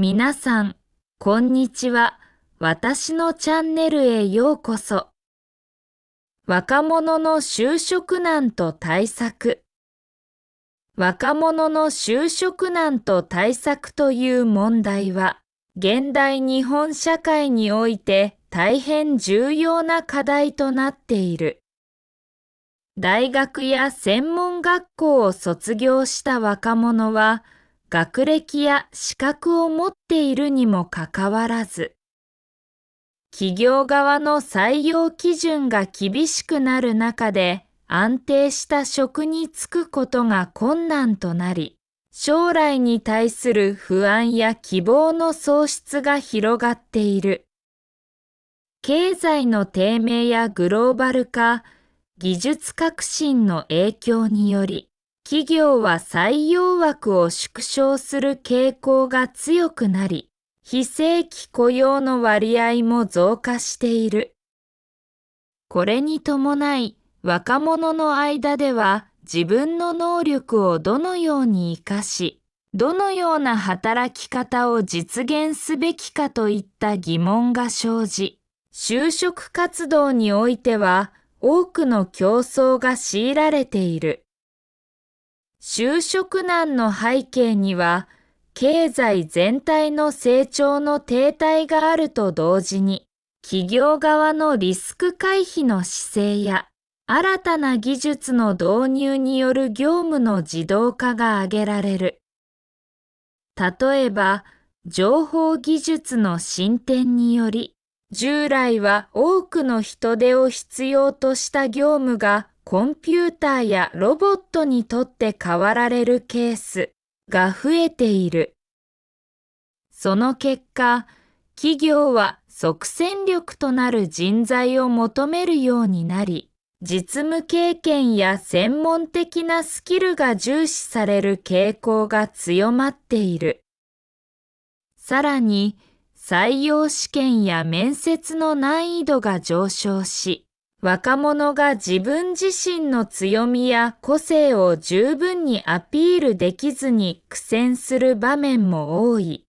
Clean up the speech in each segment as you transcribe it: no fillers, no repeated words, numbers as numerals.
皆さん、こんにちは。私のチャンネルへようこそ。若者の就職難と対策。若者の就職難と対策という問題は、現代日本社会において大変重要な課題となっている。大学や専門学校を卒業した若者は、学歴や資格を持っているにもかかわらず、企業側の採用基準が厳しくなる中で安定した職に就くことが困難となり、将来に対する不安や希望の喪失が広がっている。経済の低迷やグローバル化、技術革新の影響により、企業は採用枠を縮小する傾向が強くなり、非正規雇用の割合も増加している。これに伴い、若者の間では自分の能力をどのように活かし、どのような働き方を実現すべきかといった疑問が生じ、就職活動においては多くの競争が強いられている。就職難の背景には、経済全体の成長の停滞があると同時に、企業側のリスク回避の姿勢や、新たな技術の導入による業務の自動化が挙げられる。例えば、情報技術の進展により、従来は多くの人手を必要とした業務がコンピューターやロボットにとって代わられるケースが増えている。その結果、企業は即戦力となる人材を求めるようになり、実務経験や専門的なスキルが重視される傾向が強まっている。さらに、採用試験や面接の難易度が上昇し、若者が自分自身の強みや個性を十分にアピールできずに苦戦する場面も多い。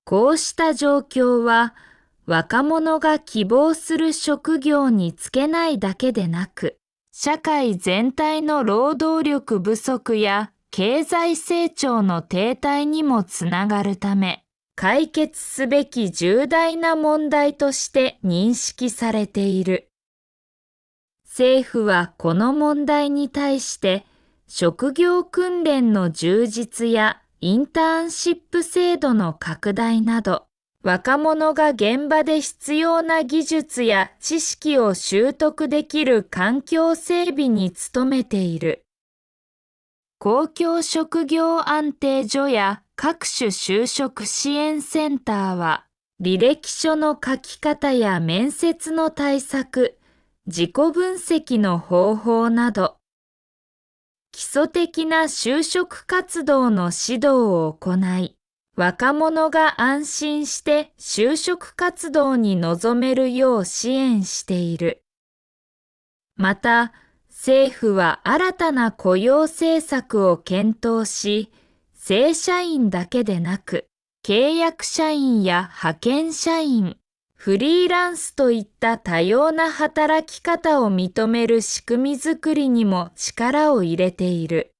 こうした状況は、若者が希望する職業に就けないだけでなく、社会全体の労働力不足や経済成長の停滞にもつながるため、解決すべき重大な問題として認識されている。政府はこの問題に対して、職業訓練の充実やインターンシップ制度の拡大など、若者が現場で必要な技術や知識を習得できる環境整備に努めている。公共職業安定所や各種就職支援センターは、履歴書の書き方や面接の対策、自己分析の方法など、基礎的な就職活動の指導を行い、若者が安心して就職活動に臨めるよう支援している。また、政府は新たな雇用政策を検討し、正社員だけでなく、契約社員や派遣社員、フリーランスといった多様な働き方を認める仕組みづくりにも力を入れている。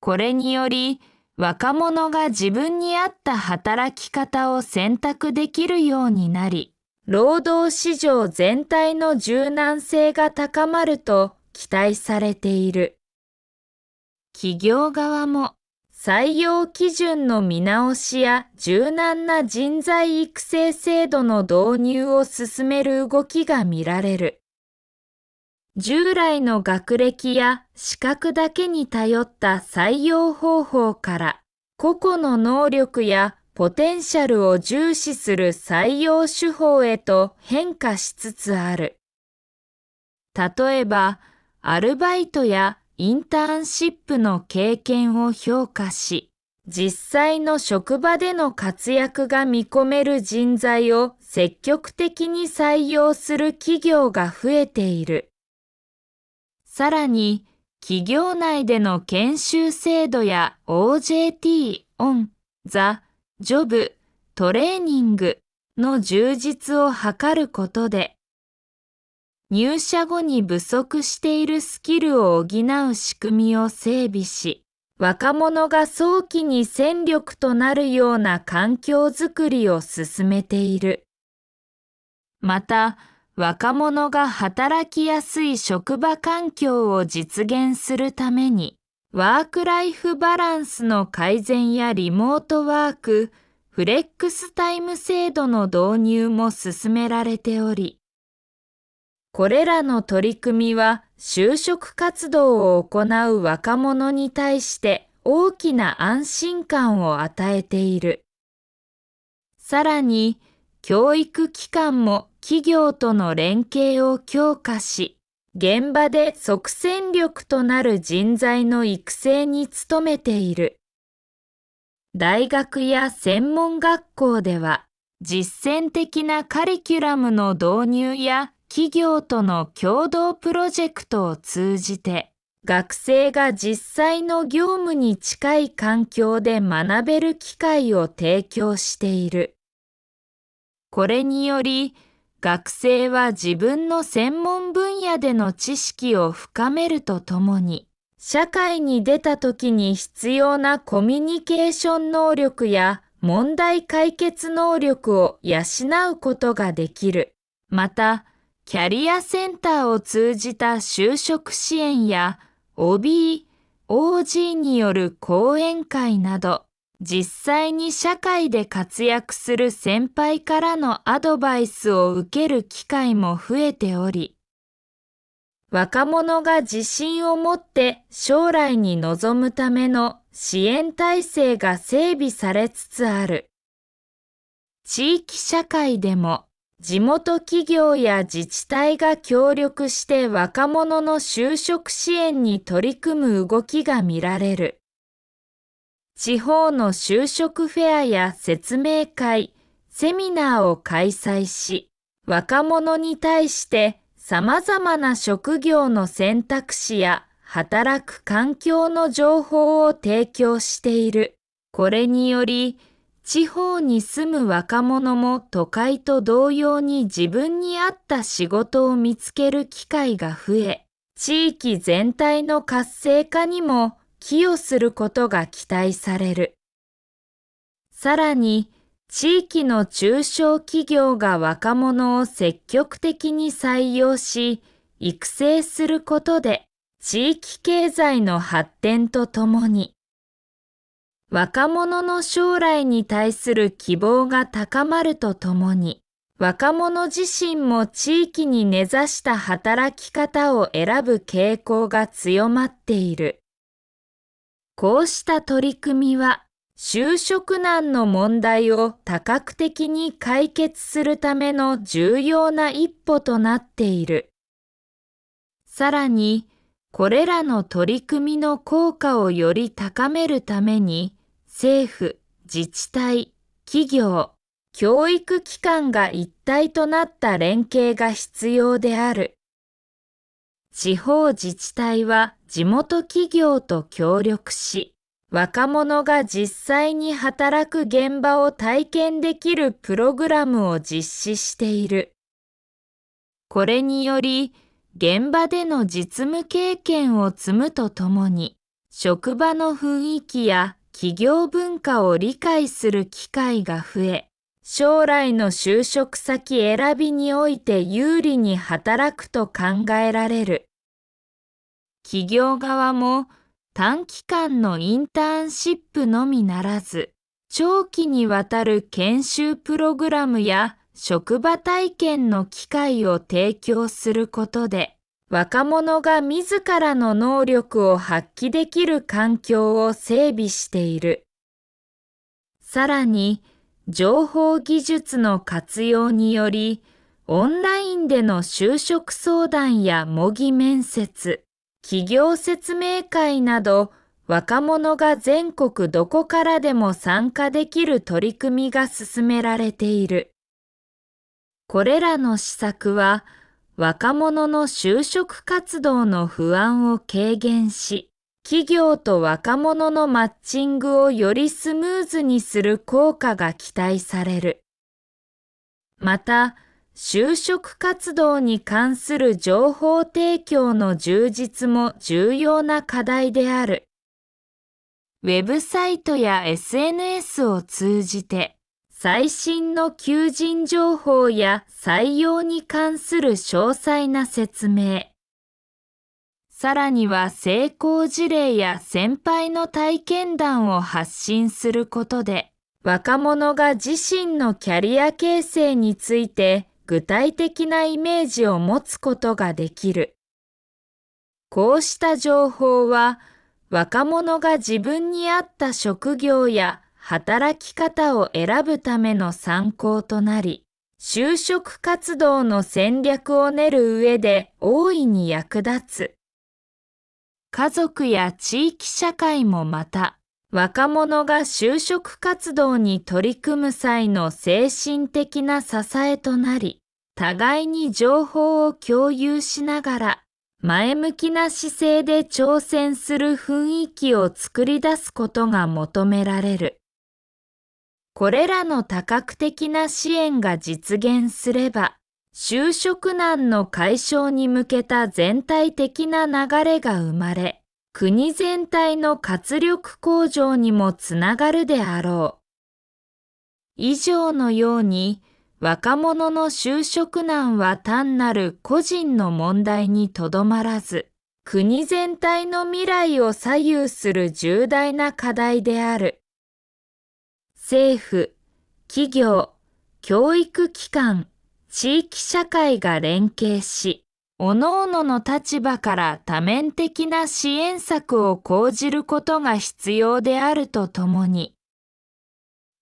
これにより、若者が自分に合った働き方を選択できるようになり、労働市場全体の柔軟性が高まると期待されている。企業側も採用基準の見直しや柔軟な人材育成制度の導入を進める動きが見られる。従来の学歴や資格だけに頼った採用方法から、個々の能力やポテンシャルを重視する採用手法へと変化しつつある。例えば、アルバイトやインターンシップの経験を評価し、実際の職場での活躍が見込める人材を積極的に採用する企業が増えている。さらに、企業内での研修制度や OJT、オンザ・ジョブ・トレーニングの充実を図ることで、入社後に不足しているスキルを補う仕組みを整備し、若者が早期に戦力となるような環境づくりを進めている。また、若者が働きやすい職場環境を実現するために、ワークライフバランスの改善やリモートワーク、フレックスタイム制度の導入も進められており、これらの取り組みは就職活動を行う若者に対して大きな安心感を与えている。さらに、教育機関も企業との連携を強化し、現場で即戦力となる人材の育成に努めている。大学や専門学校では、実践的なカリキュラムの導入や企業との共同プロジェクトを通じて、学生が実際の業務に近い環境で学べる機会を提供している。これにより、学生は自分の専門分野での知識を深めるとともに、社会に出た時に必要なコミュニケーション能力や問題解決能力を養うことができる。また、キャリアセンターを通じた就職支援や OB、OG による講演会など、実際に社会で活躍する先輩からのアドバイスを受ける機会も増えており、若者が自信を持って将来に臨むための支援体制が整備されつつある。地域社会でも地元企業や自治体が協力して若者の就職支援に取り組む動きが見られる。地方の就職フェアや説明会、セミナーを開催し、若者に対して様々な職業の選択肢や働く環境の情報を提供している。これにより、地方に住む若者も都会と同様に自分に合った仕事を見つける機会が増え、地域全体の活性化にも寄与することが期待される。さらに、地域の中小企業が若者を積極的に採用し、育成することで、地域経済の発展とともに、若者の将来に対する希望が高まるとともに、若者自身も地域に根ざした働き方を選ぶ傾向が強まっている。こうした取り組みは、就職難の問題を多角的に解決するための重要な一歩となっている。さらに、これらの取り組みの効果をより高めるために、政府、自治体、企業、教育機関が一体となった連携が必要である。地方自治体は地元企業と協力し、若者が実際に働く現場を体験できるプログラムを実施している。これにより、現場での実務経験を積むとともに、職場の雰囲気や企業文化を理解する機会が増え、将来の就職先選びにおいて有利に働くと考えられる。企業側も短期間のインターンシップのみならず、長期にわたる研修プログラムや職場体験の機会を提供することで、若者が自らの能力を発揮できる環境を整備している。さらに、情報技術の活用により、オンラインでの就職相談や模擬面接、企業説明会など、若者が全国どこからでも参加できる取り組みが進められている。これらの施策は、若者の就職活動の不安を軽減し、企業と若者のマッチングをよりスムーズにする効果が期待される。また、就職活動に関する情報提供の充実も重要な課題である。ウェブサイトや SNS を通じて、最新の求人情報や採用に関する詳細な説明、さらには成功事例や先輩の体験談を発信することで、若者が自身のキャリア形成について具体的なイメージを持つことができる。こうした情報は、若者が自分に合った職業や働き方を選ぶための参考となり、就職活動の戦略を練る上で大いに役立つ。家族や地域社会もまた、若者が就職活動に取り組む際の精神的な支えとなり、互いに情報を共有しながら、前向きな姿勢で挑戦する雰囲気を作り出すことが求められる。これらの多角的な支援が実現すれば、就職難の解消に向けた全体的な流れが生まれ、国全体の活力向上にもつながるであろう。以上のように、若者の就職難は単なる個人の問題にとどまらず、国全体の未来を左右する重大な課題である。政府、企業、教育機関、地域社会が連携し、各々の立場から多面的な支援策を講じることが必要であるとともに、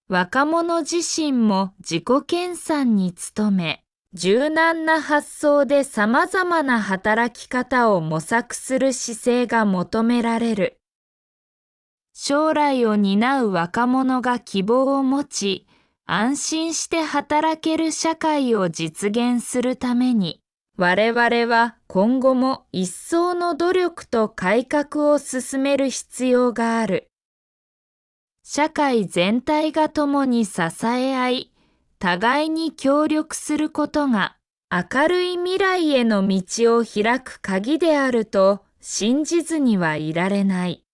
若者自身も自己研鑽に努め、柔軟な発想で様々な働き方を模索する姿勢が求められる。将来を担う若者が希望を持ち、安心して働ける社会を実現するために、我々は今後も一層の努力と改革を進める必要がある。社会全体が共に支え合い、互いに協力することが明るい未来への道を開く鍵であると信じずにはいられない。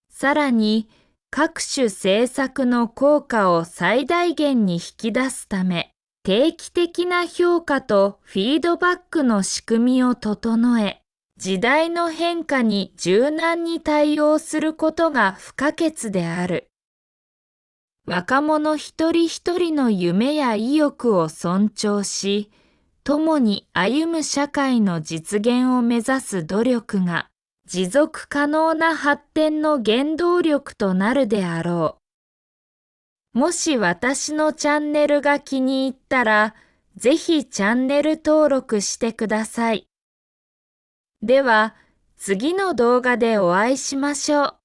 さらに、各種政策の効果を最大限に引き出すため、定期的な評価とフィードバックの仕組みを整え、時代の変化に柔軟に対応することが不可欠である。若者一人一人の夢や意欲を尊重し、共に歩む社会の実現を目指す努力が、持続可能な発展の原動力となるであろう。もし私のチャンネルが気に入ったら、ぜひチャンネル登録してください。では、次の動画でお会いしましょう。